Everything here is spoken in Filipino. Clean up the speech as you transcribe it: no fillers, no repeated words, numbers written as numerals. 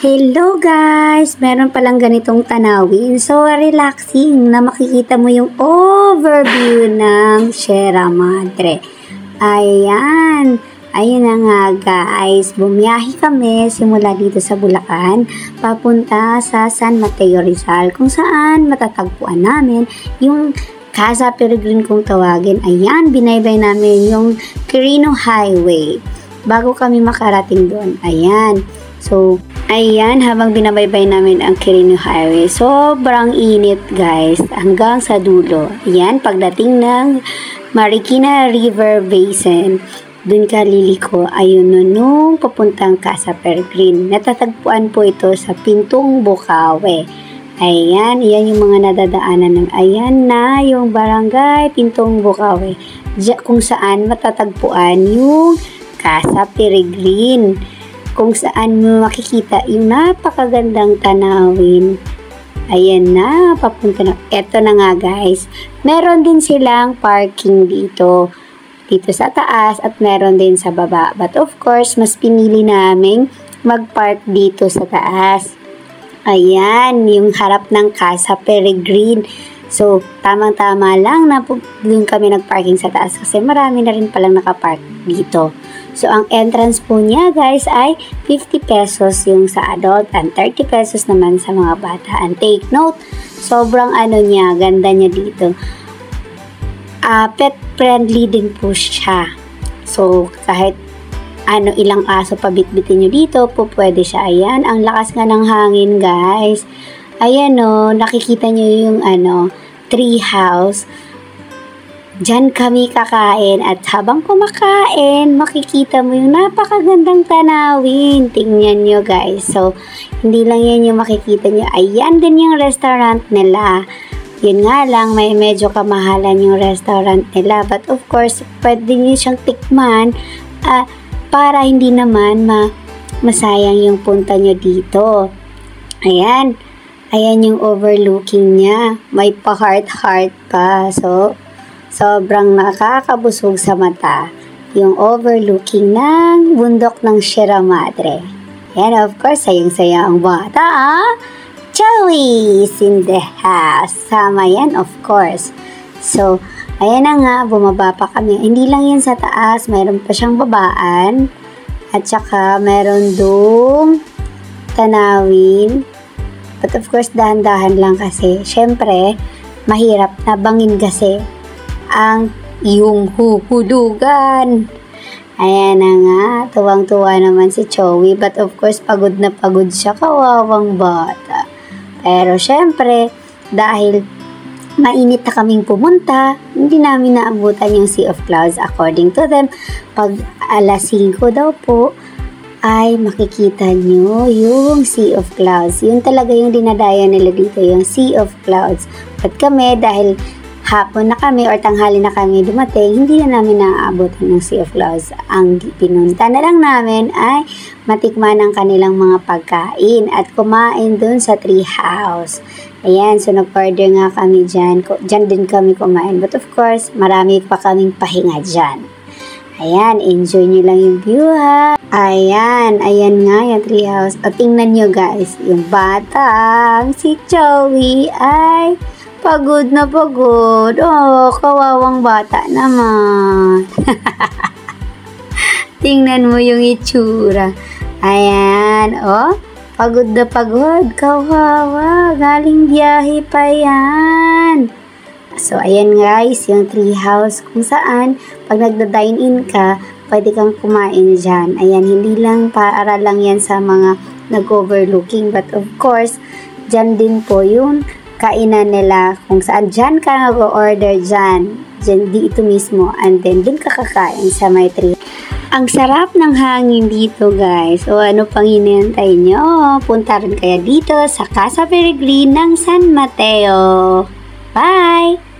Hello guys! Meron palang ganitong tanawin. So, relaxing na makikita mo yung overview ng Sierra Madre. Ayan! Ayun na nga guys. Bumiyahe kami simula dito sa Bulacan papunta sa San Mateo Rizal kung saan matatagpuan namin yung Casa Peregrine kung tawagin. Ayan, binaybay namin yung Quirino Highway bago kami makarating doon. Ayan. So, ayan, habang binabaybay namin ang Quirino Highway, sobrang init guys, hanggang sa dulo. Ayan, pagdating ng Marikina River Basin, dun ka liliko, ayun nung papuntang Casa Peregrine. Natatagpuan po ito sa Pintong Bukawe. Ayan, iyan yung mga nadadaanan ng ayan na yung barangay Pintong Bukawe, kung saan matatagpuan yung Casa Peregrine, kung saan mo makikita yung napakagandang tanawin. Ayan na, papunta na. Eto na nga guys, meron din silang parking dito sa taas at meron din sa baba. But of course, mas pinili namin mag-park dito sa taas. Ayan, yung harap ng Casa Peregrine. So, tamang-tama lang na doon kami nag-parking sa taas kasi marami na rin palang nakapark dito. So, ang entrance po niya guys ay 50 pesos yung sa adult and 30 pesos naman sa mga bata. And take note, sobrang niya, ganda niya dito. Pet friendly din po siya. So, kahit ilang aso pabitbitin nyo dito po pwede siya. Ayan, ang lakas nga ng hangin guys. Ayan nakikita nyo yung tree house. Diyan kami kakain at habang kumakain, makikita mo yung napakagandang tanawin. Tingnan nyo guys. So, hindi lang yan yung makikita nyo. Ayan din yung restaurant nila. Yun nga lang, may medyo kamahalan yung restaurant nila. But of course, pwede nyo siyang tikman para hindi naman masayang yung punta nyo dito. Ayan. Ayan yung overlooking niya. May pa-heart-heart pa. So, sobrang nakakabusog sa mata yung overlooking ng bundok ng Sierra Madre. And of course, sayang-saya ang bata, Joey is in the house. Sama yan, of course. So, ayan na nga, bumaba pa kami. Hindi lang yan sa taas, mayroon pa siyang babaan. At saka, meron dong tanawin. But of course, dahan-dahan lang kasi. Syempre, mahirap na bangin kasi ang iyong huhulugan. Ayan na nga, tuwang-tuwa naman si Joey. But of course, pagod na pagod siya, kawawang bata. Pero syempre, dahil mainit na kaming pumunta, hindi namin naabutan yung Sea of Clouds. According to them, pag alas 5 daw po, ay makikita nyo yung Sea of Clouds. Yun talaga yung dinadaya nila dito, yung Sea of Clouds. But kami, dahil hapon na kami or tanghali na kami dumating, hindi na namin naaabutan ng Sea of Clouds. Ang pinunta na lang namin ay matikman ang kanilang mga pagkain at kumain dun sa tree house. Ayan, so nag-order nga kami dyan. Dyan din kami kumain. But of course, marami pa kaming pahinga dyan. Ayan, enjoy nyo lang yung view ha. Ayan nga yung tree house. O, tingnan nyo guys, yung batang si Joey ay pagod na pagod. Oh, kawawang bata naman. Tingnan mo yung itsura. Ayan, pagod na pagod. Kawawa, galing biyahe pa yan. So, ayan guys, yung tree house kung saan pag nagda-dine-in ka, pwede kang kumain dyan. Ayan, hindi lang para lang yan sa mga nag-overlooking. But of course, dyan din po yung kainan nila. Kung saan dyan ka nag-order dyan dito mismo. And then, dun ka kakain sa may tree. Ang sarap ng hangin dito guys. O ano pang hinihintay nyo? Punta rin kaya dito sa Casa Peregrine ng San Mateo. Bye!